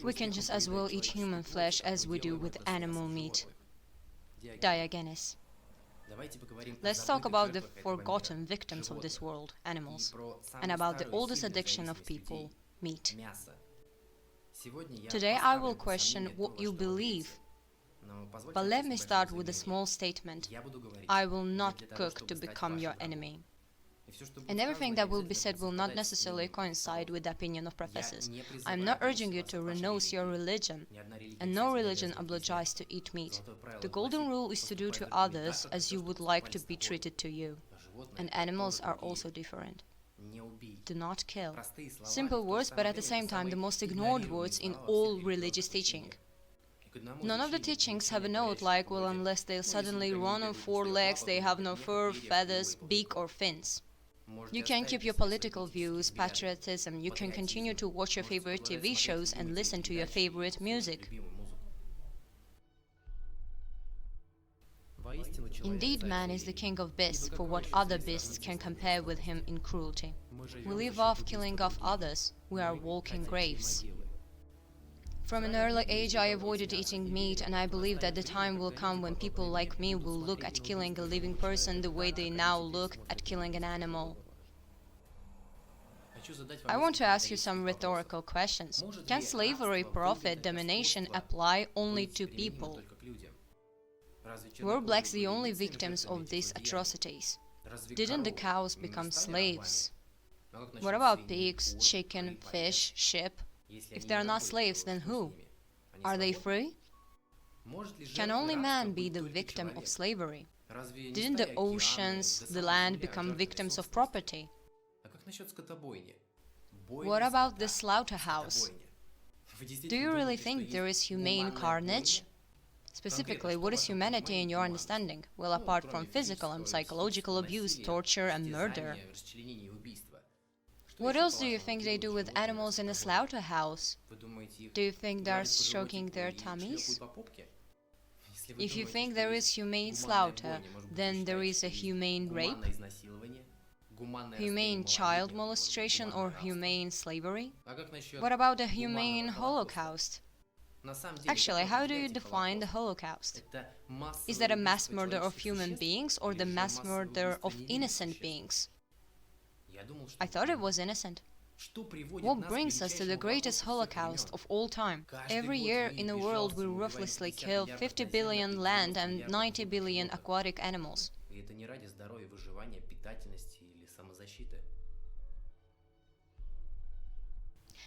We can just as well eat human flesh as we do with animal meat. Diogenes. Let's talk about the forgotten victims of this world, animals, and about the oldest addiction of people, meat. Today I will question what you believe, but let me start with a small statement. I will not cook to become your enemy. And everything that will be said will not necessarily coincide with the opinion of professors. I am not urging you to renounce your religion, and no religion obliges to eat meat. The golden rule is to do to others as you would like to be treated to you. And animals are also different. Do not kill. Simple words, but at the same time the most ignored words in all religious teaching. None of the teachings have a note like, well, unless they suddenly run on four legs, they have no fur, feathers, beak or fins. You can keep your political views, patriotism, you can continue to watch your favorite TV shows and listen to your favorite music. Indeed, man is the king of beasts, for what other beasts can compare with him in cruelty. We live off killing off others, we are walking graves. From an early age I avoided eating meat, and I believe that the time will come when people like me will look at killing a living person the way they now look at killing an animal. I want to ask you some rhetorical questions. Can slavery, profit, domination apply only to people? Were blacks the only victims of these atrocities? Didn't the cows become slaves? What about pigs, chicken, fish, sheep? If they are not slaves, then who? Are they free? Can only man be the victim of slavery? Didn't the oceans, the land become victims of property? What about the slaughterhouse? Do you really think there is humane carnage? Specifically, what is humanity in your understanding? Well, apart from physical and psychological abuse, torture and murder. What else do you think they do with animals in a slaughterhouse? Do you think they are stroking their tummies? If you think there is humane slaughter, then there is a humane rape, humane child molestation or humane slavery? What about the humane Holocaust? Actually, how do you define the Holocaust? Is that a mass murder of human beings or the mass murder of innocent beings? I thought it was innocent. What brings us to the greatest Holocaust of all time? Every year in the world we ruthlessly kill 50 billion land and 90 billion aquatic animals.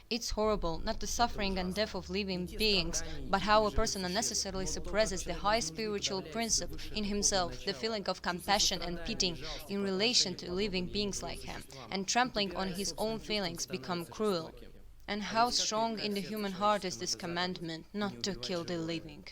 It's horrible, not the suffering and death of living beings, but how a person unnecessarily suppresses the high spiritual principle in himself, the feeling of compassion and pity in relation to living beings like him, and trampling on his own feelings become cruel. And how strong in the human heart is this commandment, not to kill the living.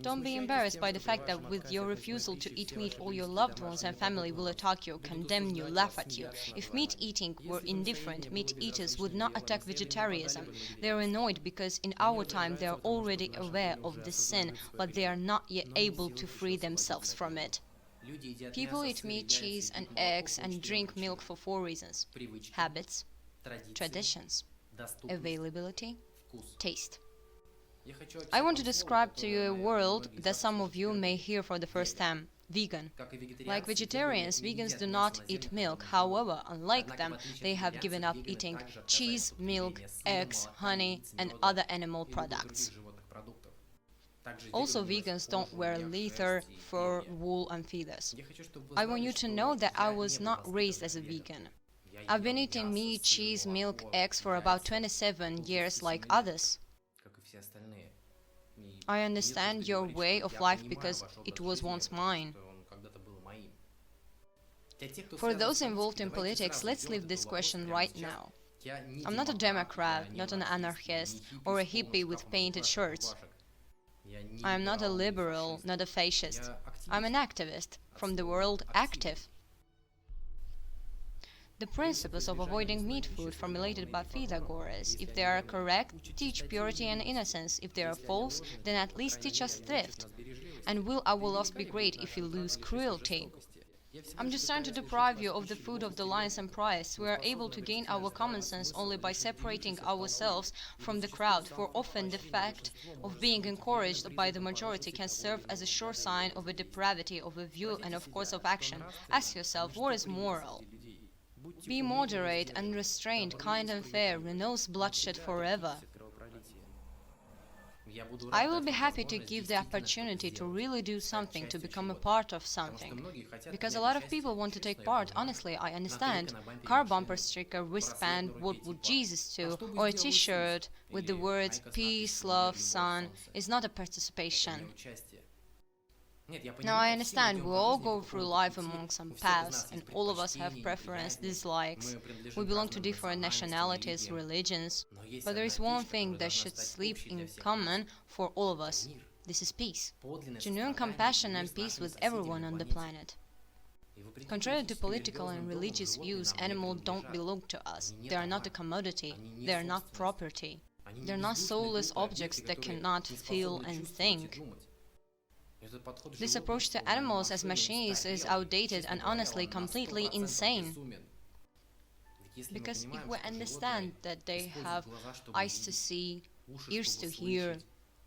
Don't be embarrassed by the fact that with your refusal to eat meat, all your loved ones and family will attack you, condemn you, laugh at you. If meat eating were indifferent, meat eaters would not attack vegetarianism. They are annoyed because in our time they are already aware of this sin, but they are not yet able to free themselves from it. People eat meat, cheese and eggs and drink milk for 4 reasons: habits, traditions, availability, taste. I want to describe to you a word that some of you may hear for the first time: vegan. Like vegetarians, vegans do not eat milk. However, unlike them, they have given up eating cheese, milk, eggs, honey, and other animal products. Also, vegans don't wear leather, fur, wool, and feathers. I want you to know that I was not raised as a vegan. I've been eating meat, cheese, milk, eggs for about 27 years like others. I understand your way of life because it was once mine. For those involved in politics, let's leave this question right now. I'm not a Democrat, not an anarchist, or a hippie with painted shirts. I am not a liberal, not a fascist. I'm an activist, from the word active. The principles of avoiding meat food formulated by Pythagoras, if they are correct, teach purity and innocence. If they are false, then at least teach us thrift. And will our loss be great if we lose cruelty? I'm just trying to deprive you of the food of the lions and priests. We are able to gain our common sense only by separating ourselves from the crowd, for often the fact of being encouraged by the majority can serve as a sure sign of a depravity of a view and of course of action. Ask yourself, what is moral? Be moderate and restrained, kind and fair, renounce bloodshed forever. I will be happy to give the opportunity to really do something, to become a part of something. Because a lot of people want to take part, honestly, I understand. Car bumper sticker, wristband, what would Jesus do, or a t-shirt with the words peace, love, sun, is not a participation. Now I understand, we all go through life among some paths, and all of us have preference, dislikes. We belong to different nationalities, religions. But there is one thing that should sleep in common for all of us. This is peace. Genuine compassion and peace with everyone on the planet. Contrary to political and religious views, animals don't belong to us. They are not a commodity. They are not property. They are not soulless objects that cannot feel and think. This approach to animals as machines is outdated and honestly completely insane. Because if we understand that they have eyes to see, ears to hear,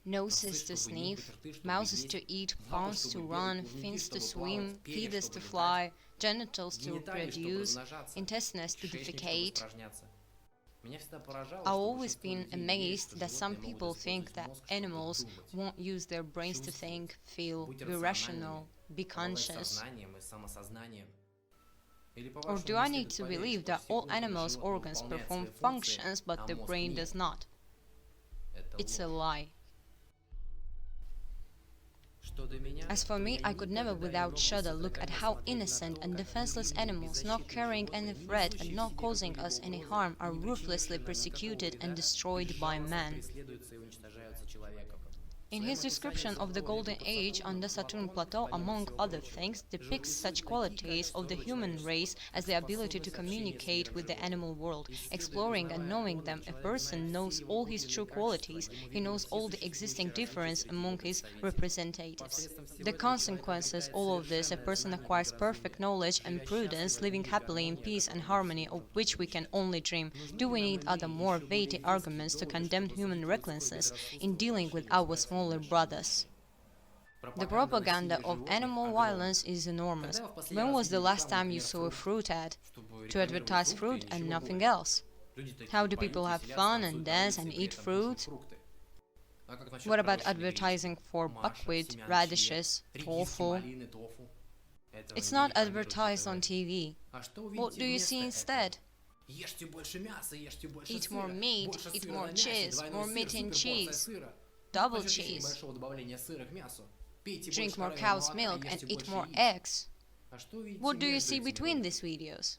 noses to sniff, mouths to eat, palms to run, fins to swim, feathers to fly, genitals to reproduce, intestines to defecate, I've always been amazed that some people think that animals won't use their brains to think, feel, be rational, be conscious. Or do I need to believe that all animals' organs perform functions but the brain does not? It's a lie. As for me, I could never without shudder look at how innocent and defenseless animals, not carrying any threat and not causing us any harm, are ruthlessly persecuted and destroyed by man. In his description of the Golden Age on the Saturn Plateau, among other things, depicts such qualities of the human race as the ability to communicate with the animal world. Exploring and knowing them, a person knows all his true qualities, he knows all the existing difference among his representatives. The consequences all of this, a person acquires perfect knowledge and prudence, living happily in peace and harmony, of which we can only dream. Do we need other more weighty arguments to condemn human recklessness in dealing with our smaller brothers? The propaganda of animal violence is enormous. When was the last time you saw a fruit ad? To advertise fruit and nothing else. How do people have fun and dance and eat fruit? What about advertising for buckwheat, radishes, tofu? It's not advertised on TV. What do you see instead? Eat more meat, eat more cheese, more meat and cheese, double cheese. Drink more cow's milk and eat more eggs. What do you see between these videos?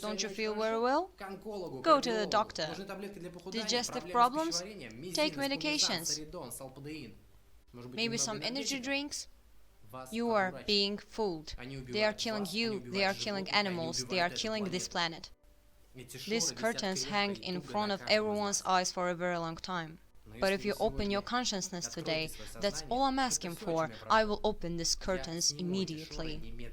Don't you feel very well? Go to the doctor. Digestive problems? Take medications. Maybe some energy drinks? You are being fooled. They are killing you, they are killing animals, they are killing this planet. These curtains hang in front of everyone's eyes for a very long time. But if you open your consciousness today, that's all I'm asking for. I will open these curtains immediately.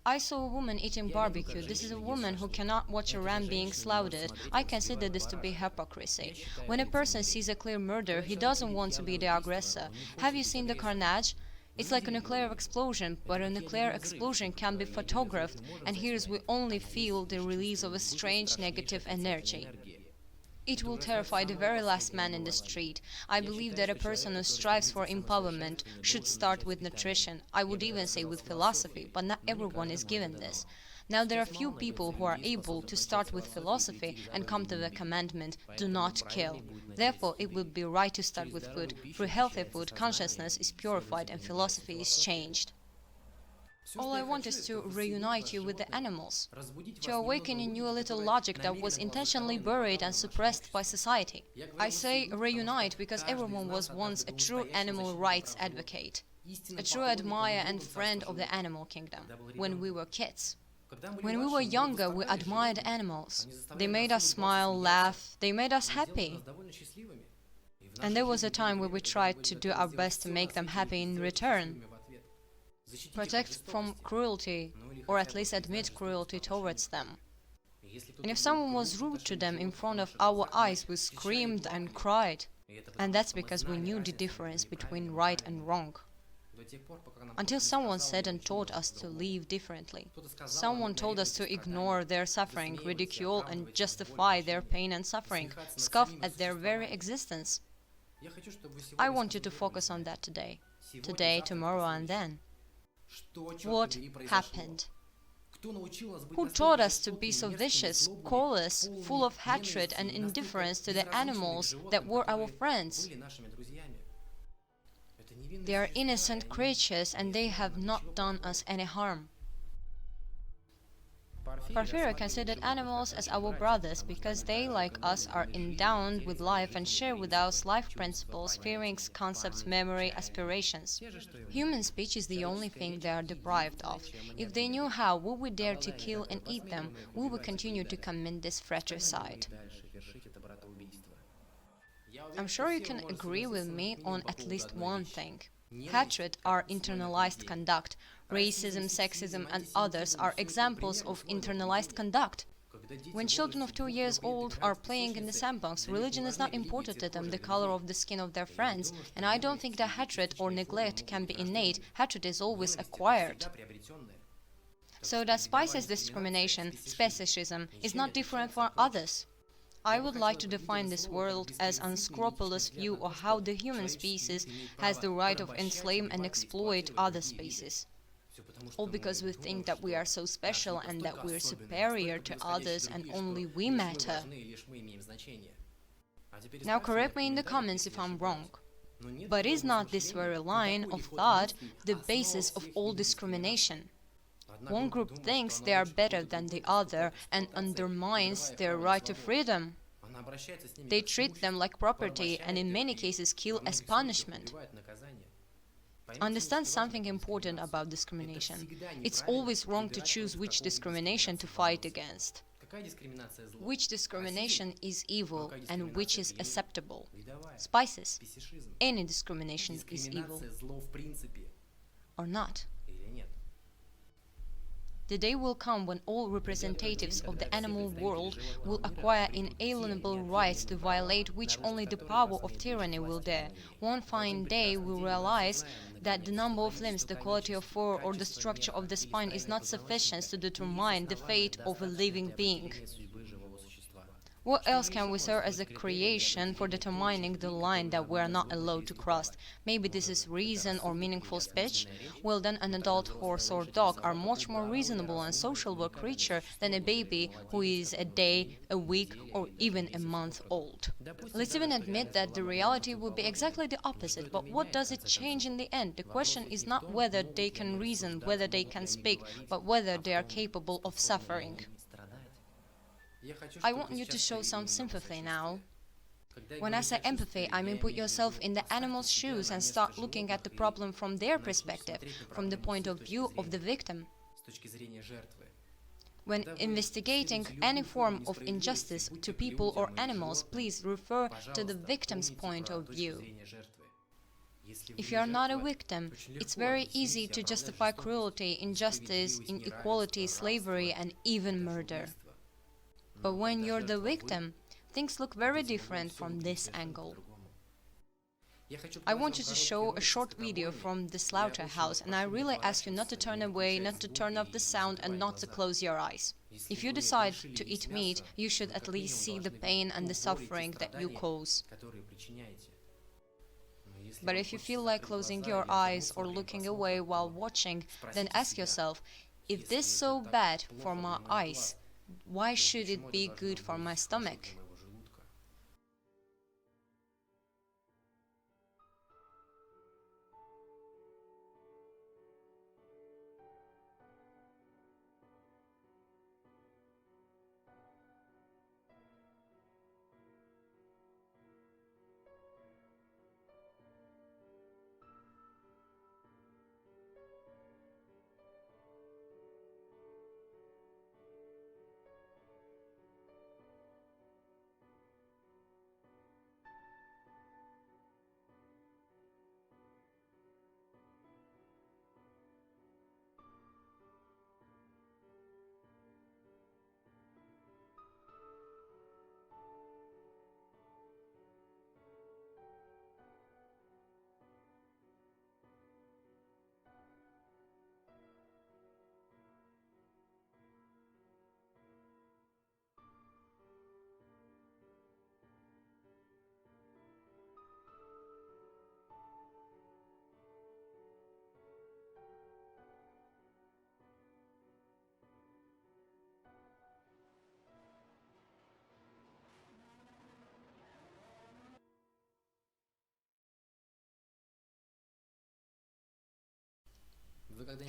I saw a woman eating barbecue. This is a woman who cannot watch a ram being slaughtered. I consider this to be hypocrisy. When a person sees a clear murder, he doesn't want to be the aggressor. Have you seen the carnage? It's like a nuclear explosion, but a nuclear explosion can be photographed, and here we only feel the release of a strange negative energy. It will terrify the very last man in the street. I believe that a person who strives for empowerment should start with nutrition. I would even say with philosophy, but not everyone is given this. Now there are few people who are able to start with philosophy and come to the commandment, do not kill. Therefore, it would be right to start with food. Through healthy food, consciousness is purified and philosophy is changed. All I want is to reunite you with the animals, to awaken in you a little logic that was intentionally buried and suppressed by society. I say reunite because everyone was once a true animal rights advocate, a true admirer and friend of the animal kingdom, when we were kids. When we were younger, we admired animals. They made us smile, laugh, they made us happy. And there was a time where we tried to do our best to make them happy in return. protect from cruelty, or at least admit cruelty towards them. And if someone was rude to them in front of our eyes, we screamed and cried. And that's because we knew the difference between right and wrong. Until someone said and taught us to live differently. Someone told us to ignore their suffering, ridicule and justify their pain and suffering, scoff at their very existence. I want you to focus on that today. Today, tomorrow, and then. What happened? Who taught us to be so vicious, callous, full of hatred and indifference to the animals that were our friends? They are innocent creatures and they have not done us any harm. Porphyria considered animals as our brothers because they, like us, are endowed with life and share with us life principles, feelings, concepts, memory, aspirations. Human speech is the only thing they are deprived of. If they knew how, we would dare to kill and eat them, we would continue to commit this fratricide. I'm sure you can agree with me on at least one thing. Hatred are internalized conduct. Racism, sexism, and others are examples of internalized conduct. When children of 2 years old are playing in the sandbox, religion is not important to them, the color of the skin of their friends, and I don't think that hatred or neglect can be innate. Hatred is always acquired. So that species discrimination, speciesism, is not different from others. I would like to define this world as an unscrupulous view of how the human species has the right of enslave and exploit other species. All because we think that we are so special and that we are superior to others and only we matter. Now correct me in the comments if I'm wrong. But is not this very line of thought the basis of all discrimination? One group thinks they are better than the other and undermines their right to freedom. They treat them like property and in many cases kill as punishment. Understand something important about discrimination. It's always wrong to choose which discrimination to fight against. Which discrimination is evil and which is acceptable? Spices. Any discrimination is evil. Or not. The day will come when all representatives of the animal world will acquire inalienable rights to violate which only the power of tyranny will dare. One fine day we realize that the number of limbs, the quality of fur, or the structure of the spine is not sufficient to determine the fate of a living being. What else can we serve as a creation for determining the line that we are not allowed to cross? Maybe this is reason or meaningful speech? Well, then an adult horse or dog are much more reasonable and sociable creature than a baby who is a day, a week, or even a month old. Let's even admit that the reality will be exactly the opposite, but what does it change in the end? The question is not whether they can reason, whether they can speak, but whether they are capable of suffering. I want you to show some sympathy now. When I say empathy, I mean put yourself in the animal's shoes and start looking at the problem from their perspective, from the point of view of the victim. When investigating any form of injustice to people or animals, please refer to the victim's point of view. If you are not a victim, it's very easy to justify cruelty, injustice, inequality, slavery, and even murder. But when you're the victim, things look very different from this angle. I want you to show a short video from the slaughterhouse, and I really ask you not to turn away, not to turn off the sound, and not to close your eyes. If you decide to eat meat, you should at least see the pain and the suffering that you cause. But if you feel like closing your eyes or looking away while watching, then ask yourself, if this is so bad for my eyes, why should it be good for my stomach?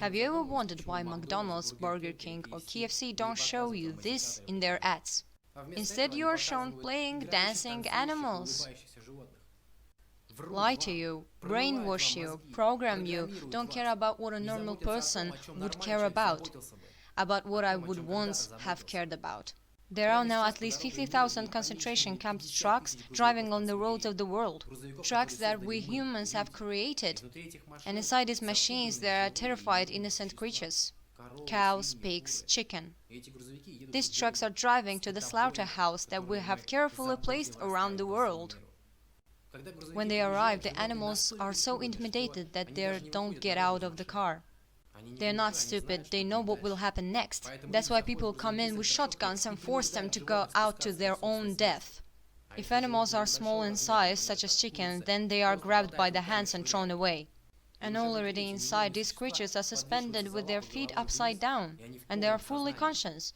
Have you ever wondered why McDonald's, Burger King or KFC don't show you this in their ads? Instead, you are shown playing, dancing animals. Lie to you, brainwash you, program you, don't care about what a normal person would care about what I would once have cared about. There are now at least 50,000 concentration camp trucks driving on the roads of the world. Trucks that we humans have created. And inside these machines there are terrified innocent creatures. Cows, pigs, chicken. These trucks are driving to the slaughterhouse that we have carefully placed around the world. When they arrive, the animals are so intimidated that they don't get out of the car. They're not stupid, they know what will happen next. That's why people come in with shotguns and force them to go out to their own death. If animals are small in size, such as chicken, then they are grabbed by the hands and thrown away. And already inside, these creatures are suspended with their feet upside down, and they are fully conscious.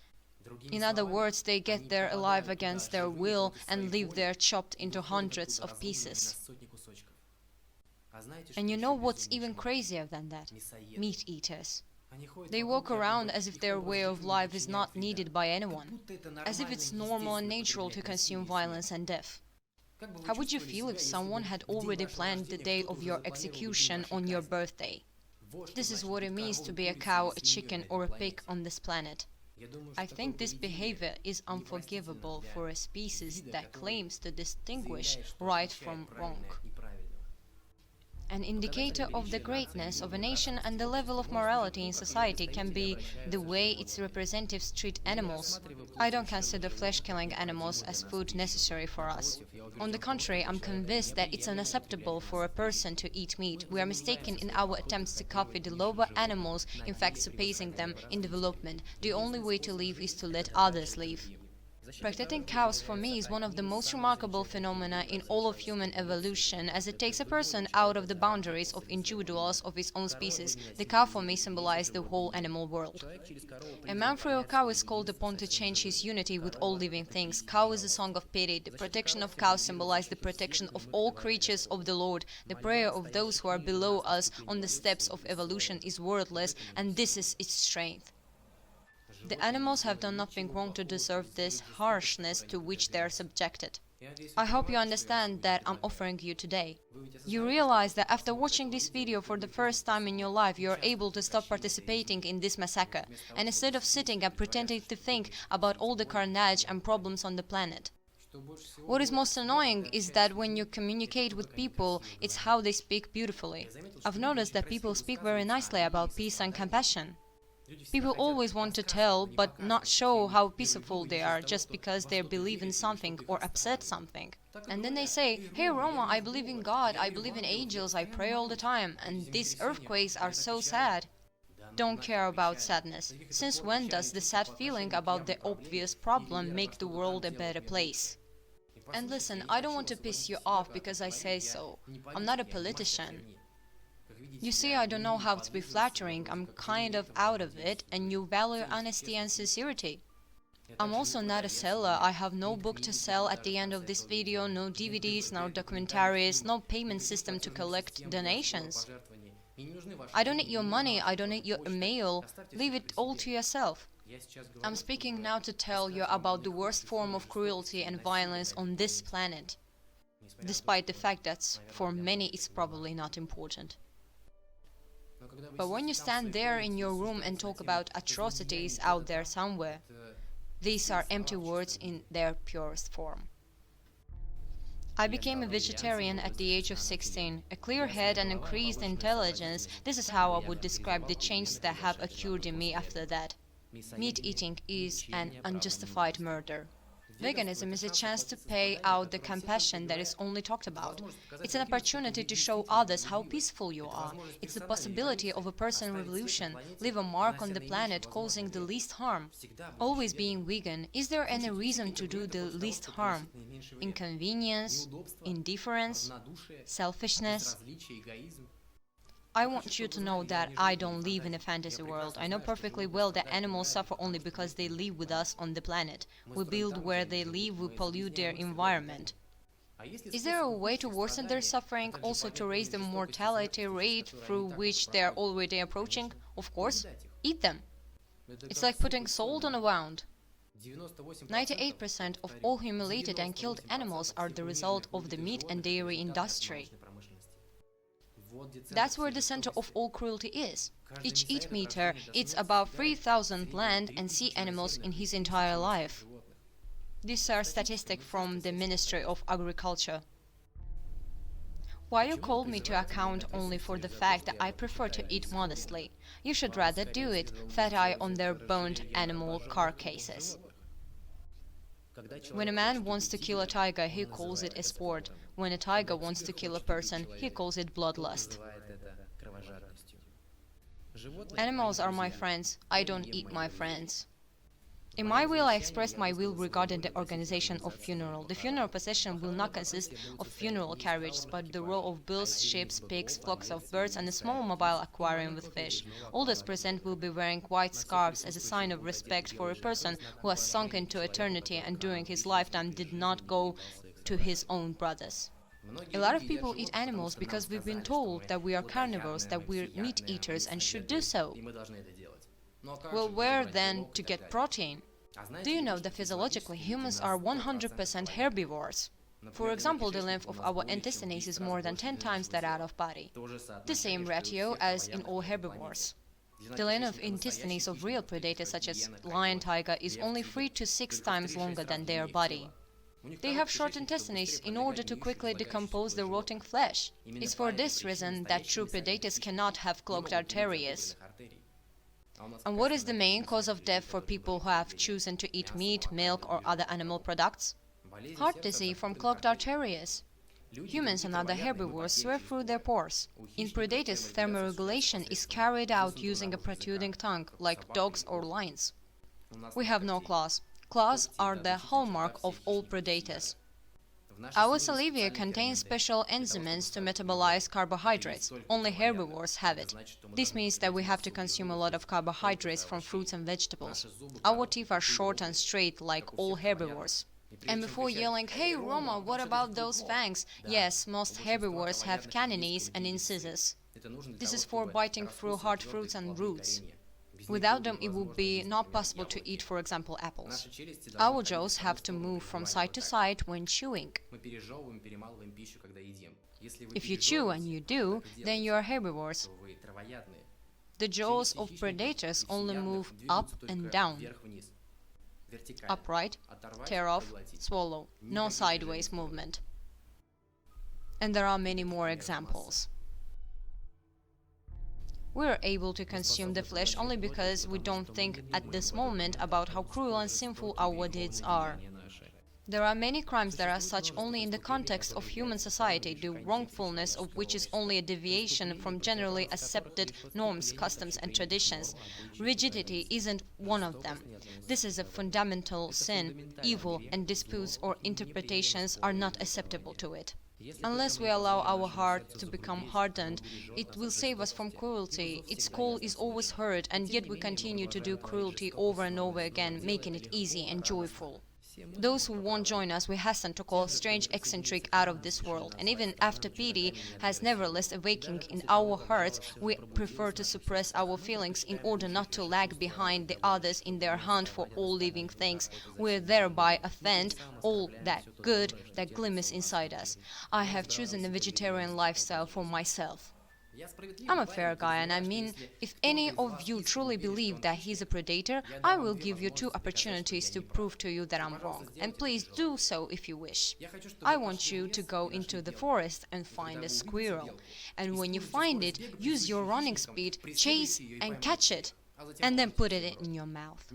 In other words, they get there alive against their will and live there chopped into hundreds of pieces. And you know what's even crazier than that? Meat eaters. They walk around as if their way of life is not needed by anyone, as if it's normal and natural to consume violence and death. How would you feel if someone had already planned the day of your execution on your birthday? This is what it means to be a cow, a chicken or a pig on this planet. I think this behavior is unforgivable for a species that claims to distinguish right from wrong. An indicator of the greatness of a nation and the level of morality in society can be the way its representatives treat animals. I don't consider flesh-killing animals as food necessary for us. On the contrary, I'm convinced that it's unacceptable for a person to eat meat. We are mistaken in our attempts to copy the lower animals, in fact surpassing them in development. The only way to live is to let others live. Protecting cows for me is one of the most remarkable phenomena in all of human evolution, as it takes a person out of the boundaries of individuals of his own species. The cow for me symbolizes the whole animal world. A man through a cow is called upon to change his unity with all living things. Cow is a song of pity. The protection of cows symbolizes the protection of all creatures of the Lord. The prayer of those who are below us on the steps of evolution is wordless, and this is its strength. The animals have done nothing wrong to deserve this harshness to which they are subjected. I hope you understand that I'm offering you today. You realize that after watching this video for the first time in your life, you are able to stop participating in this massacre, and instead of sitting and pretending to think about all the carnage and problems on the planet. What is most annoying is that when you communicate with people, it's how they speak beautifully. I've noticed that people speak very nicely about peace and compassion. People always want to tell, but not show how peaceful they are just because they believe in something or upset something. And then they say, "Hey Roma, I believe in God, I believe in angels, I pray all the time, and these earthquakes are so sad." Don't care about sadness. Since when does the sad feeling about the obvious problem make the world a better place? And listen, I don't want to piss you off because I say so. I'm not a politician. You see, I don't know how to be flattering, I'm kind of out of it, and you value honesty and sincerity. I'm also not a seller, I have no book to sell at the end of this video, no DVDs, no documentaries, no payment system to collect donations. I don't need your money, I don't need your email, leave it all to yourself. I'm speaking now to tell you about the worst form of cruelty and violence on this planet, despite the fact that for many it's probably not important. But when you stand there in your room and talk about atrocities out there somewhere, these are empty words in their purest form. I became a vegetarian at the age of 16. A clear head and increased intelligence, this is how I would describe the changes that have occurred in me after that. Meat eating is an unjustified murder. Veganism is a chance to pay out the compassion that is only talked about. It's an opportunity to show others how peaceful you are. It's the possibility of a personal revolution, leave a mark on the planet causing the least harm. Always being vegan, is there any reason to do the least harm? Inconvenience, indifference, selfishness? I want you to know that I don't live in a fantasy world. I know perfectly well that animals suffer only because they live with us on the planet. We build where they live, we pollute their environment. Is there a way to worsen their suffering, also to raise the mortality rate through which they are already approaching? Of course, eat them. It's like putting salt on a wound. 98% of all humiliated and killed animals are the result of the meat and dairy industry. That's where the center of all cruelty is. Each eat-meter eats about 3,000 land and sea animals in his entire life. These are statistics from the Ministry of Agriculture. Why you called me to account only for the fact that I prefer to eat modestly? You should rather do it, fat eye on their boned animal carcasses. When a man wants to kill a tiger, he calls it a sport. When a tiger wants to kill a person, he calls it bloodlust. Animals are my friends. I don't eat my friends. In my will, I expressed my will regarding the organization of funeral. The funeral procession will not consist of funeral carriages, but the row of bulls, sheep, pigs, flocks of birds, and a small mobile aquarium with fish. All those present will be wearing white scarves as a sign of respect for a person who has sunk into eternity and during his lifetime did not go to his own brothers. A lot of people eat animals because we've been told that we are carnivores, that we're meat eaters and should do so. Well, where then to get protein? Do you know that physiologically humans are 100% herbivores? For example, the length of our intestines is more than 10 times that out of body. The same ratio as in all herbivores. The length of intestines of real predators such as lion, tiger is only 3 to 6 times longer than their body. They have short intestines in order to quickly decompose the rotting flesh. It's for this reason that true predators cannot have clogged arteries. And what is the main cause of death for people who have chosen to eat meat, milk or other animal products? Heart disease from clogged arteries. Humans and other herbivores swear through their pores. In predators, thermoregulation is carried out using a protruding tongue, like dogs or lions. We have no claws. Claws are the hallmark of all predators. Our salivia contains special enzymes to metabolize carbohydrates. Only herbivores have it. This means that we have to consume a lot of carbohydrates from fruits and vegetables. Our teeth are short and straight, like all herbivores. And before yelling, "Hey Roma, what about those fangs?" Yes, most herbivores have canines and incisors. This is for biting through hard fruits and roots. Without them, it would be not possible to eat, for example, apples. Our jaws have to move from side to side when chewing. If you chew, and you do, then you are herbivores. The jaws of predators only move up and down. Upright, tear off, swallow. No sideways movement. And there are many more examples. We are able to consume the flesh only because we don't think at this moment about how cruel and sinful our deeds are. There are many crimes that are such only in the context of human society, the wrongfulness of which is only a deviation from generally accepted norms, customs and traditions. Rigidity isn't one of them. This is a fundamental sin, evil, and disputes or interpretations are not acceptable to it. Unless we allow our heart to become hardened, it will save us from cruelty. Its call is always heard, and yet we continue to do cruelty over and over again, making it easy and joyful. Those who won't join us we hasten to call strange eccentric out of this world, and even after pity has nevertheless awakened in our hearts, we prefer to suppress our feelings in order not to lag behind the others in their hunt for all living things. We thereby offend all that good that glimmers inside us. I have chosen a vegetarian lifestyle for myself. I'm a fair guy, and I mean, if any of you truly believe that he's a predator, I will give you 2 opportunities to prove to you that I'm wrong. And please do so if you wish. I want you to go into the forest and find a squirrel. And when you find it, use your running speed, chase and catch it. And then put it in your mouth.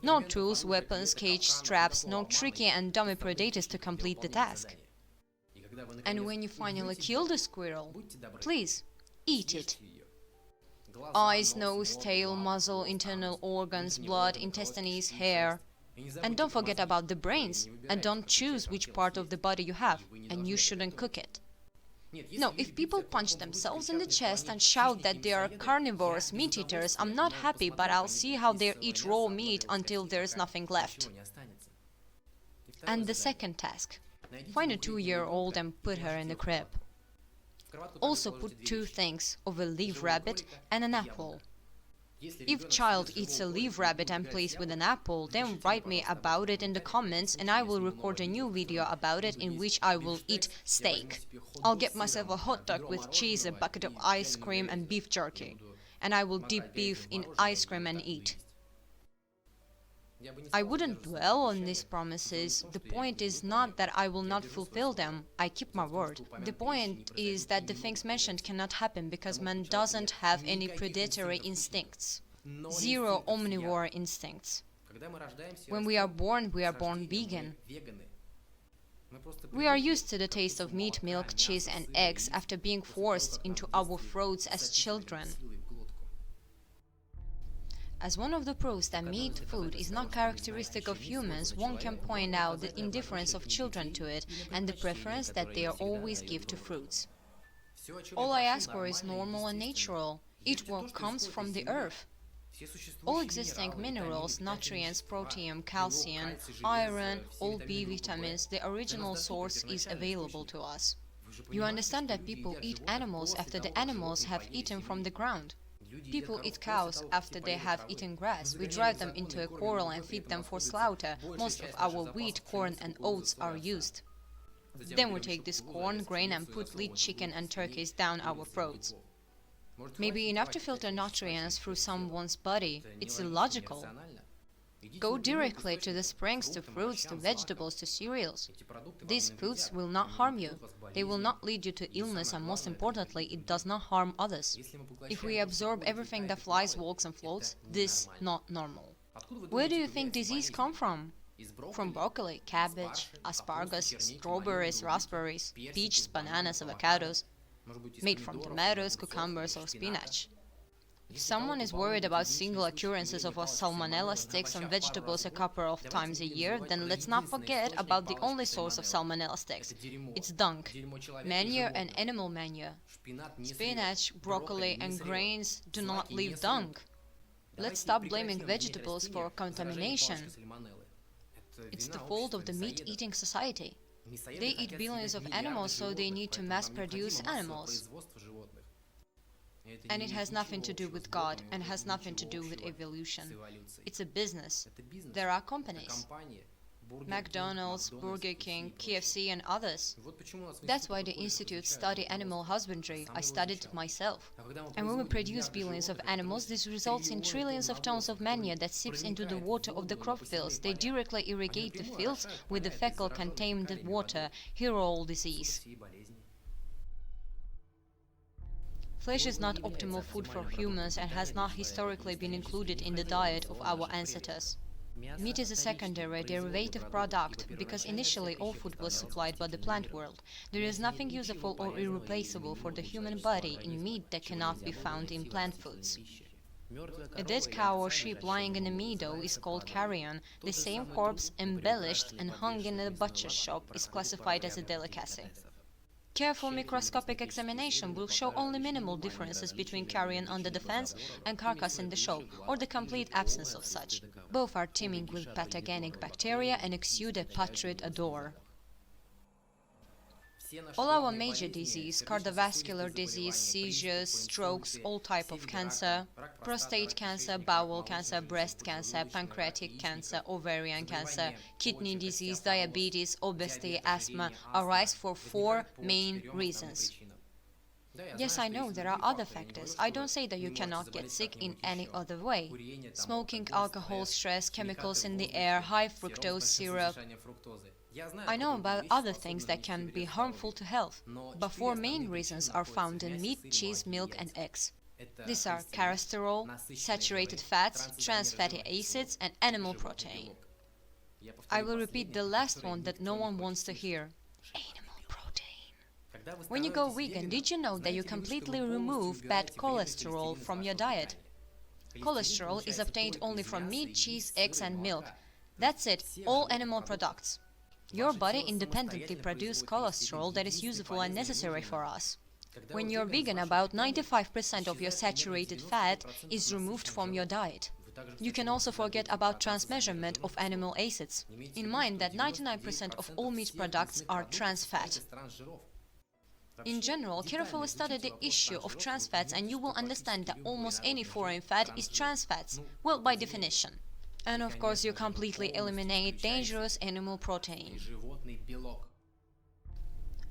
No tools, weapons, cage, straps, no tricky and dummy predators to complete the task. And when you finally kill the squirrel, please, eat it. Eyes, nose, tail, muzzle, internal organs, blood, intestines, hair. And don't forget about the brains. And don't choose which part of the body you have. And you shouldn't cook it. No, if people punch themselves in the chest and shout that they are carnivores, meat-eaters, I'm not happy, but I'll see how they eat raw meat until there's nothing left. And the second task. Find a 2-year-old and put her in the crib. Also put 2 things of a live rabbit and an apple. If child eats a live rabbit and plays with an apple, then write me about it in the comments and I will record a new video about it in which I will eat steak. I'll get myself a hot dog with cheese, a bucket of ice cream and beef jerky. And I will dip beef in ice cream and eat. I wouldn't dwell on these promises. The point is not that I will not fulfill them. I keep my word. The point is that the things mentioned cannot happen because man doesn't have any predatory instincts. 0 omnivore instincts. When we are born vegan. We are used to the taste of meat, milk, cheese and eggs after being forced into our throats as children. As one of the proofs that meat food is not characteristic of humans, one can point out the indifference of children to it and the preference that they always give to fruits. All I ask for is normal and natural. Eat what comes from the earth. All existing minerals, nutrients, protein, calcium, iron, all B vitamins, the original source is available to us. You understand that people eat animals after the animals have eaten from the ground. People eat cows after they have eaten grass. We drive them into a corral and feed them for slaughter. Most of our wheat, corn and oats are used. Then we take this corn, grain and put lead chicken and turkeys down our throats. Maybe enough to filter nutrients through someone's body. It's illogical. Go directly to the springs, to fruits, to vegetables, to cereals. These foods will not harm you. They will not lead you to illness and most importantly, it does not harm others. If we absorb everything that flies, walks and floats, this not normal. Where do you think disease come from? From broccoli, cabbage, asparagus, strawberries, raspberries, peaches, bananas, avocados, made from tomatoes, cucumbers or spinach. If someone is worried about single occurrences of salmonella sticks on vegetables a couple of times a year, then let's not forget about the only source of salmonella sticks. It's dung, manure and animal manure. Spinach, broccoli and grains do not leave dung. Let's stop blaming vegetables for contamination. It's the fault of the meat-eating society. They eat billions of animals, so they need to mass-produce animals. And it has nothing to do with God and has nothing to do with evolution. It's a business. There are companies. McDonald's, Burger King, KFC and others. That's why the institutes study animal husbandry. I studied it myself. And when we produce billions of animals, this results in trillions of tons of manure that seeps into the water of the crop fields. They directly irrigate the fields with the fecal-contaminated water. Here all disease. Flesh is not optimal food for humans and has not historically been included in the diet of our ancestors. Meat is a secondary, derivative product, because initially all food was supplied by the plant world. There is nothing useful or irreplaceable for the human body in meat that cannot be found in plant foods. A dead cow or sheep lying in a meadow is called carrion. The same corpse, embellished and hung in a butcher's shop, is classified as a delicacy. Careful microscopic examination will show only minimal differences between carrion under the fence and carcass in the shop, or the complete absence of such. Both are teeming with pathogenic bacteria and exude a putrid odor. All our major disease, cardiovascular disease, seizures, strokes, all type of cancer, prostate cancer, bowel cancer, breast cancer, pancreatic cancer, ovarian cancer, kidney disease, diabetes, obesity, asthma, arise for 4 main reasons. Yes, I know there are other factors. I don't say that you cannot get sick in any other way. Smoking, alcohol, stress, chemicals in the air, high fructose syrup. I know about other things that can be harmful to health, but 4 main reasons are found in meat, cheese, milk and eggs. These are cholesterol, saturated fats, trans fatty acids and animal protein. I will repeat the last one that no one wants to hear. Animal protein. When you go vegan, did you know that you completely remove bad cholesterol from your diet? Cholesterol is obtained only from meat, cheese, eggs and milk. That's it, all animal products. Your body independently produces cholesterol that is useful and necessary for us. When you're vegan, about 95% of your saturated fat is removed from your diet. You can also forget about transmeasurement of animal acids. In mind that 99% of all meat products are trans fat. In general, carefully study the issue of trans fats and you will understand that almost any foreign fat is trans fats, well, by definition. And of course, you completely eliminate dangerous animal protein.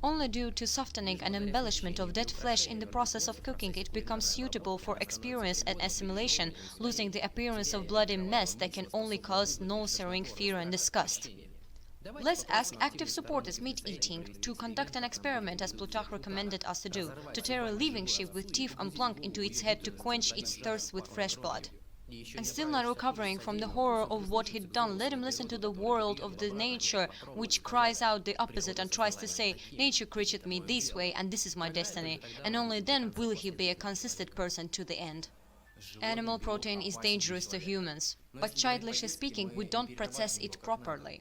Only due to softening and embellishment of dead flesh in the process of cooking, it becomes suitable for experience and assimilation, losing the appearance of bloody mess that can only cause nausea, fear and disgust. Let's ask active supporters meat-eating to conduct an experiment as Plutarch recommended us to do, to tear a living sheep with teeth and plunk into its head to quench its thirst with fresh blood. And still not recovering from the horror of what he'd done, let him listen to the world of the nature, which cries out the opposite and tries to say, nature created me this way and this is my destiny, and only then will he be a consistent person to the end. Animal protein is dangerous to humans, but childishly speaking, we don't process it properly.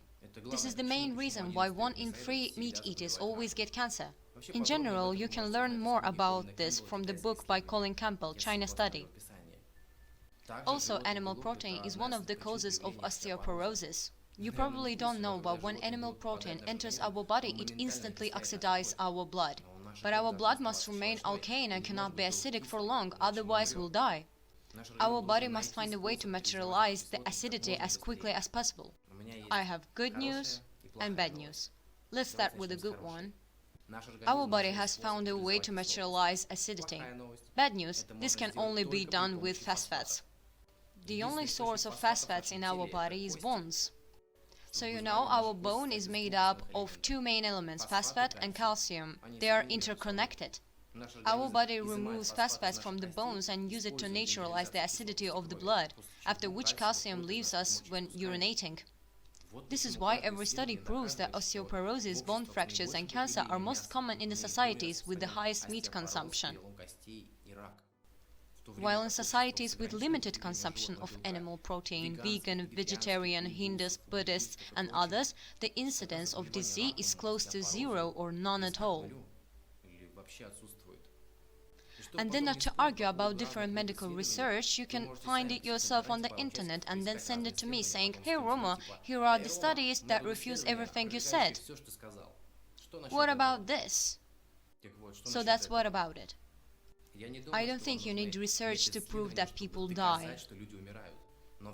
This is the main reason why 1 in 3 meat-eaters always get cancer. In general, you can learn more about this from the book by Colin Campbell, China Study. Also, animal protein is one of the causes of osteoporosis. You probably don't know, but when animal protein enters our body, it instantly oxidizes our blood. But our blood must remain alkaline and cannot be acidic for long, otherwise we'll die. Our body must find a way to materialize the acidity as quickly as possible. I have good news and bad news. Let's start with the good one. Our body has found a way to materialize acidity. Bad news, this can only be done with fast fats. The only source of fast fats in our body is bones. So you know, our bone is made up of 2 main elements, fast fat and calcium. They are interconnected. Our body removes fast fats from the bones and uses it to neutralize the acidity of the blood, after which calcium leaves us when urinating. This is why every study proves that osteoporosis, bone fractures and cancer are most common in the societies with the highest meat consumption. While in societies with limited consumption of animal protein, vegan, vegetarian, Hindus, Buddhists and others, the incidence of disease is close to 0 or none at all. And then not to argue about different medical research, you can find it yourself on the internet and then send it to me saying, "Hey Roma, here are the studies that refuse everything you said. What about this?" So that's what about it. I don't think you need research to prove that people die.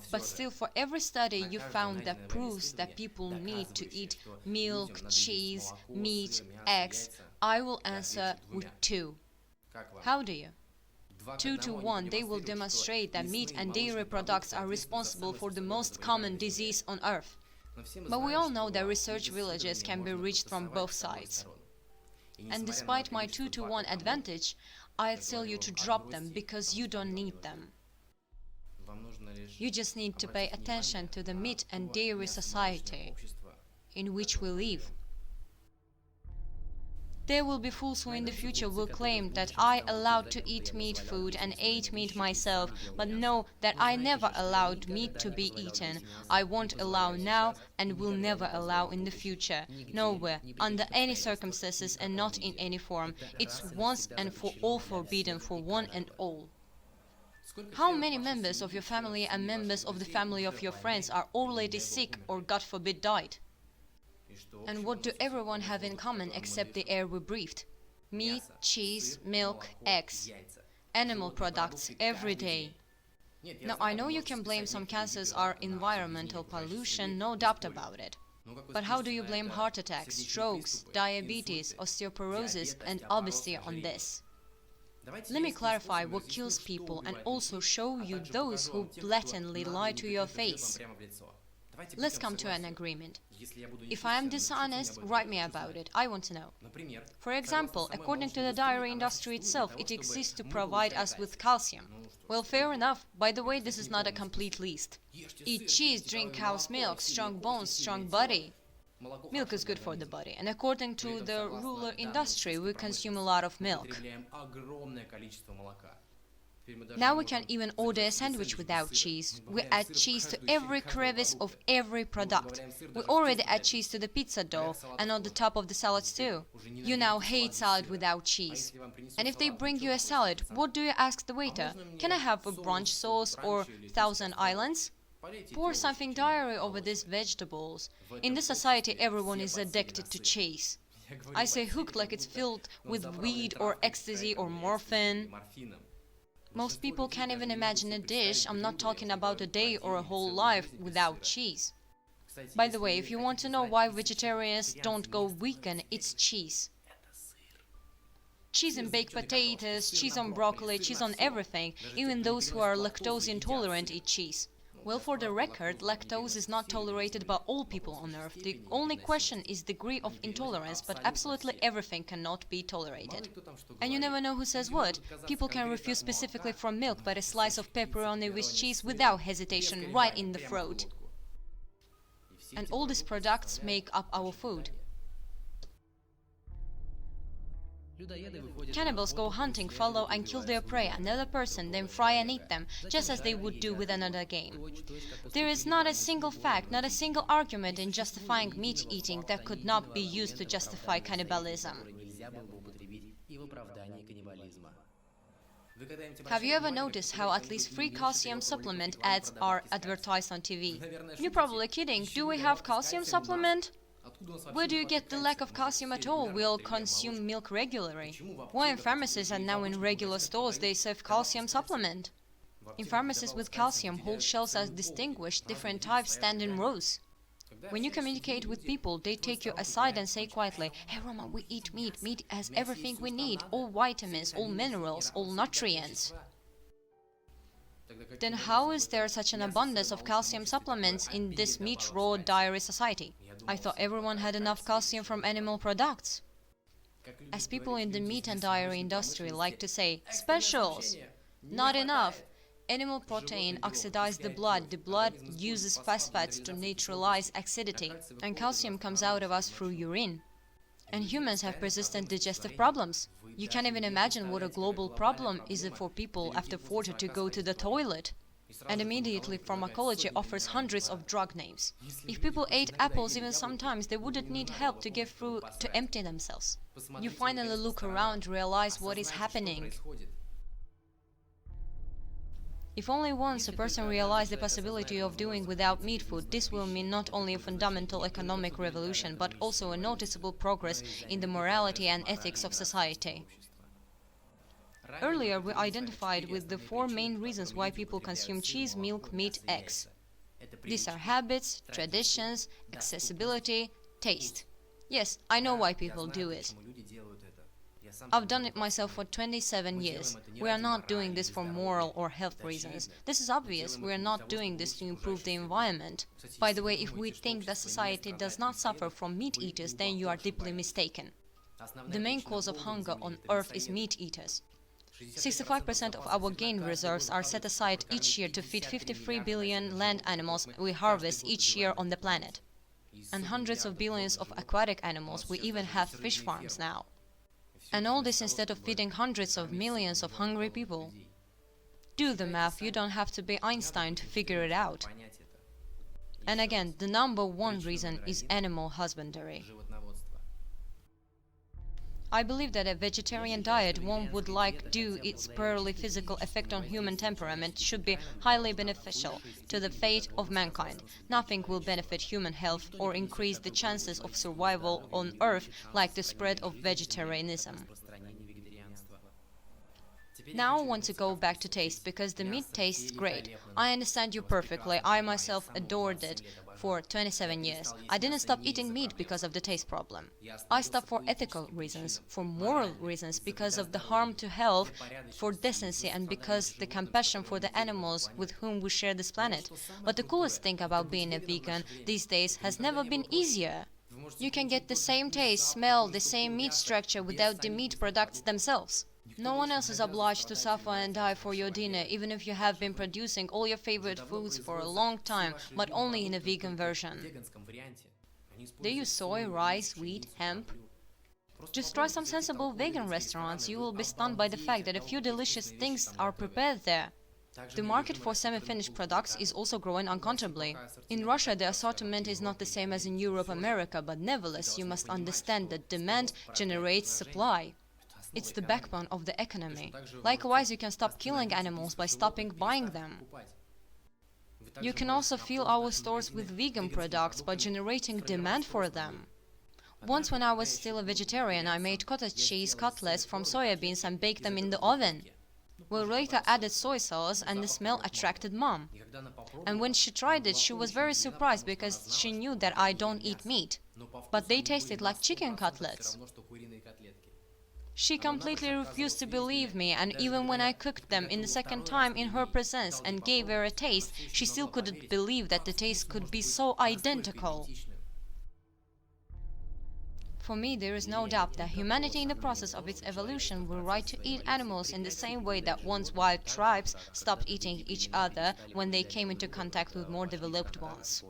But still, for every study you found that proves that people need to eat milk, cheese, meat, eggs, I will answer with 2. How do you? 2 to 1, they will demonstrate that meat and dairy products are responsible for the most common disease on earth. But we all know that research villages can be reached from both sides. And despite my 2 to 1 advantage, I tell you to drop them because you don't need them. You just need to pay attention to the meat and dairy society in which we live. There will be fools who in the future will claim that I allowed to eat meat food and ate meat myself, but know that I never allowed meat to be eaten. I won't allow now and will never allow in the future. Nowhere, under any circumstances and not in any form. It's once and for all forbidden for one and all. How many members of your family and members of the family of your friends are already sick or, God forbid, died? And what do everyone have in common except the air we breathed? Meat, cheese, milk, eggs, animal products every day. Now I know you can blame some cancers are environmental pollution, no doubt about it. But how do you blame heart attacks, strokes, diabetes, osteoporosis and obesity on this? Let me clarify what kills people and also show you those who blatantly lie to your face. Let's come to an agreement. If I am dishonest, write me about it. I want to know. For example, according to the dairy industry itself, it exists to provide us with calcium. Well, fair enough. By the way, this is not a complete list. Eat cheese, drink cow's milk, strong bones, strong body. Milk is good for the body, and according to the rural industry, we consume a lot of milk. Now we can even order a sandwich without cheese. We add cheese to every crevice of every product. We already add cheese to the pizza dough and on the top of the salads too. You now hate salad without cheese. And if they bring you a salad, what do you ask the waiter? Can I have a brunch sauce or Thousand Islands? Pour something dairy over these vegetables. In this society, everyone is addicted to cheese. I say hooked like it's filled with weed or ecstasy or morphine. Most people can't even imagine a dish, I'm not talking about a day or a whole life, without cheese. By the way, if you want to know why vegetarians don't go vegan, it's cheese. Cheese in baked potatoes, cheese on broccoli, cheese on everything. Even those who are lactose intolerant eat cheese. Well, for the record, lactose is not tolerated by all people on Earth. The only question is degree of intolerance, but absolutely everything cannot be tolerated. And you never know who says what. People can refuse specifically from milk, but a slice of pepperoni with cheese without hesitation, right in the throat. And all these products make up our food. Cannibals go hunting, follow and kill their prey, another person, then fry and eat them, just as they would do with another game. There is not a single fact, not a single argument in justifying meat eating that could not be used to justify cannibalism. Have you ever noticed how at least 3 calcium supplement ads are advertised on TV? You're probably kidding. Do we have calcium supplement? Where do you get the lack of calcium at all? We all consume milk regularly. Why in pharmacies and now in regular stores they serve calcium supplement? In pharmacies with calcium, whole shelves are distinguished, different types stand in rows. When you communicate with people, they take you aside and say quietly, "Hey Roma, we eat meat. Meat has everything we need, all vitamins, all minerals, all nutrients." Then how is there such an abundance of calcium supplements in this meat-raw dairy society? I thought everyone had enough calcium from animal products. As people in the meat and dairy industry like to say, specials! Not enough! Animal protein oxidizes the blood uses phosphates to neutralize acidity, and calcium comes out of us through urine. And humans have persistent digestive problems. You can't even imagine what a global problem is it for people after 40 to go to the toilet. And immediately pharmacology offers hundreds of drug names. If people ate apples even sometimes, they wouldn't need help to get through to empty themselves. You finally look around, realize what is happening. If only once a person realized the possibility of doing without meat food, this will mean not only a fundamental economic revolution, but also a noticeable progress in the morality and ethics of society. Earlier, we identified with the 4 main reasons why people consume cheese, milk, meat, eggs. These are habits, traditions, accessibility, taste. Yes, I know why people do it. I've done it myself for 27 years. We are not doing this for moral or health reasons. This is obvious. We are not doing this to improve the environment. By the way, if we think that society does not suffer from meat eaters, then you are deeply mistaken. The main cause of hunger on Earth is meat eaters. 65% of our game reserves are set aside each year to feed 53 billion land animals we harvest each year on the planet. And hundreds of billions of aquatic animals. We even have fish farms now. And all this instead of feeding hundreds of millions of hungry people. Do the math, you don't have to be Einstein to figure it out. And again, the #1 reason is animal husbandry. I believe that a vegetarian diet one would like due its purely physical effect on human temperament should be highly beneficial to the fate of mankind. Nothing will benefit human health or increase the chances of survival on Earth like the spread of vegetarianism. Now I want to go back to taste, because the meat tastes great. I understand you perfectly. I myself adored it for 27 years. I didn't stop eating meat because of the taste problem. I stopped for ethical reasons, for moral reasons, because of the harm to health, for decency, and because the compassion for the animals with whom we share this planet. But the coolest thing about being a vegan these days has never been easier. You can get the same taste, smell, the same meat structure without the meat products themselves. No one else is obliged to suffer and die for your dinner, even if you have been producing all your favorite foods for a long time, but only in a vegan version. They use soy, rice, wheat, hemp. Just try some sensible vegan restaurants, you will be stunned by the fact that a few delicious things are prepared there. The market for semi-finished products is also growing uncontrollably. In Russia, the assortment is not the same as in Europe, America, but nevertheless, you must understand that demand generates supply. It's the backbone of the economy. Likewise, you can stop killing animals by stopping buying them. You can also fill our stores with vegan products by generating demand for them. Once when I was still a vegetarian, I made cottage cheese cutlets from soybeans and baked them in the oven. We later added soy sauce and the smell attracted Mom. And when she tried it, she was very surprised because she knew that I don't eat meat. But they tasted like chicken cutlets. She completely refused to believe me, and even when I cooked them in the second time in her presence and gave her a taste, she still couldn't believe that the taste could be so identical. For me, there is no doubt that humanity in the process of its evolution will right to eat animals in the same way that once wild tribes stopped eating each other when they came into contact with more developed ones.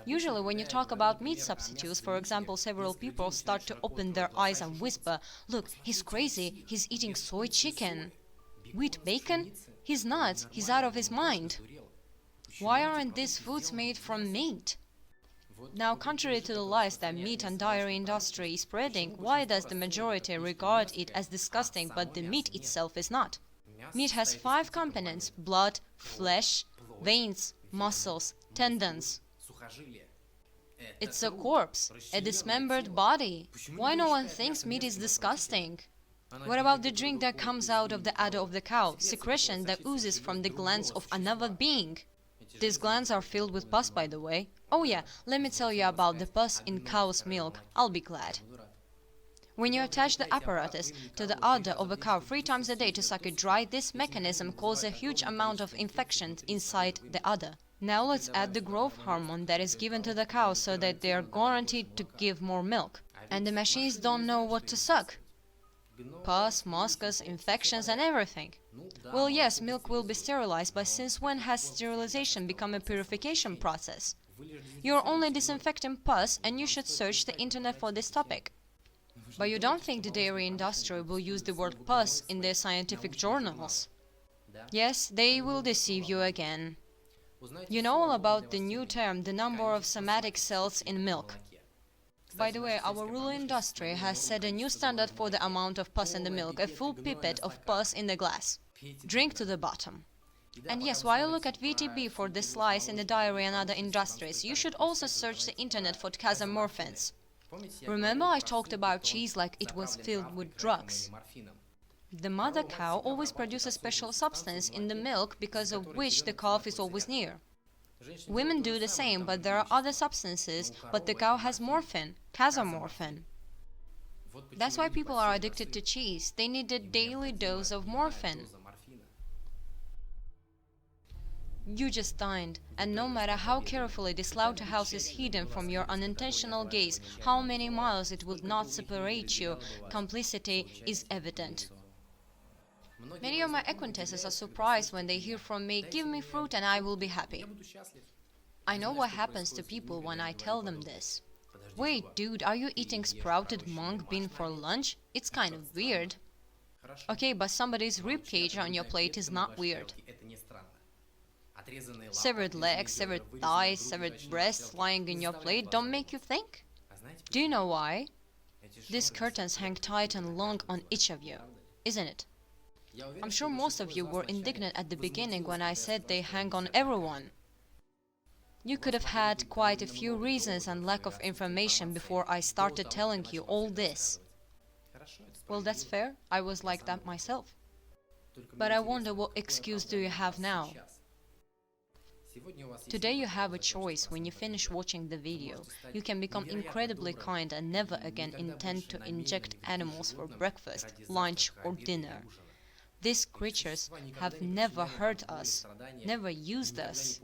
Usually when you talk about meat substitutes, for example, several people start to open their eyes and whisper, "Look, he's crazy, he's eating soy chicken. Wheat bacon? He's nuts, he's out of his mind. Why aren't these foods made from meat?" Now, contrary to the lies that meat and dairy industry is spreading, why does the majority regard it as disgusting but the meat itself is not? Meat has 5 components: blood, flesh, veins, muscles, tendons. It's a corpse, a dismembered body. Why no one thinks meat is disgusting? What about the drink that comes out of the udder of the cow, secretion that oozes from the glands of another being? These glands are filled with pus, by the way. Oh yeah, let me tell you about the pus in cow's milk, I'll be glad. When you attach the apparatus to the udder of a cow 3 times a day to suck it dry, this mechanism causes a huge amount of infection inside the udder. Now let's add the growth hormone that is given to the cows so that they are guaranteed to give more milk. And the machines don't know what to suck. Pus, mucus, infections and everything. Well, yes, milk will be sterilized, but since when has sterilization become a purification process? You're only disinfecting pus, and you should search the internet for this topic. But you don't think the dairy industry will use the word pus in their scientific journals? Yes, they will deceive you again. You know all about the new term, the number of somatic cells in milk. By the way, our rural industry has set a new standard for the amount of pus in the milk, a full pipette of pus in the glass. Drink to the bottom. And yes, while you look at VTB for the slice in the dairy and other industries, you should also search the internet for casomorphins. Remember I talked about cheese like it was filled with drugs? The mother cow always produces a special substance in the milk because of which the calf is always near. Women do the same, but there are other substances, but the cow has morphine, casomorphin. That's why people are addicted to cheese. They need a daily dose of morphine. You just dined, and no matter how carefully the slaughterhouse is hidden from your unintentional gaze, how many miles it would not separate you, complicity is evident. Many of my acquaintances are surprised when they hear from me, "Give me fruit and I will be happy." I know what happens to people when I tell them this. "Wait, dude, are you eating sprouted mung bean for lunch? It's kind of weird." Okay, but somebody's ribcage on your plate is not weird. Severed legs, severed thighs, severed breasts lying in your plate don't make you think? Do you know why? These curtains hang tight and long on each of you, isn't it? I'm sure most of you were indignant at the beginning when I said they hang on everyone. You could have had quite a few reasons and lack of information before I started telling you all this. Well, that's fair, I was like that myself. But I wonder what excuse do you have now? Today you have a choice. When you finish watching the video, you can become incredibly kind and never again intend to inject animals for breakfast, lunch or dinner. These creatures have never hurt us, never used us.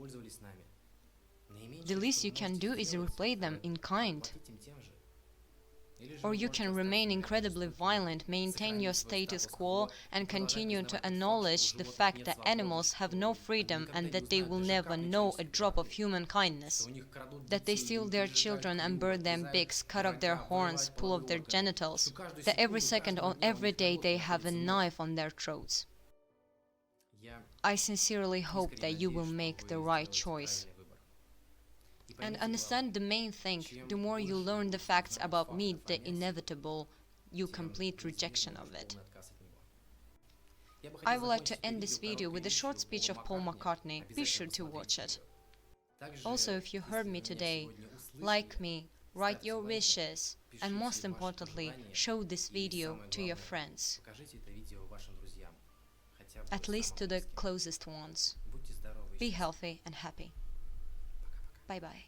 The least you can do is repay them in kind. Or you can remain incredibly violent, maintain your status quo, and continue to acknowledge the fact that animals have no freedom and that they will never know a drop of human kindness. That they steal their children and burn their beaks, cut off their horns, pull off their genitals. That every second on every day they have a knife on their throats. I sincerely hope that you will make the right choice. And understand the main thing, the more you learn the facts about meat, the inevitable, your complete rejection of it. I would like to end this video with a short speech of Paul McCartney. Be sure to watch it. Also, if you heard me today, like me, write your wishes, and most importantly, show this video to your friends. At least to the closest ones. Be healthy and happy. Bye-bye.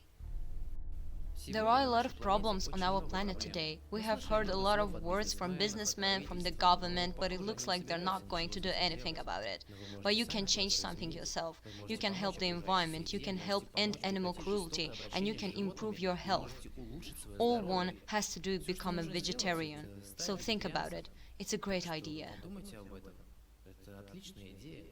There are a lot of problems on our planet today. We have heard a lot of words from businessmen, from the government, but it looks like they're not going to do anything about it. But you can change something yourself. You can help the environment, you can help end animal cruelty, and you can improve your health. All one has to do is become a vegetarian. So think about it. It's a great idea. Подумайте об этом. Это отличная идея.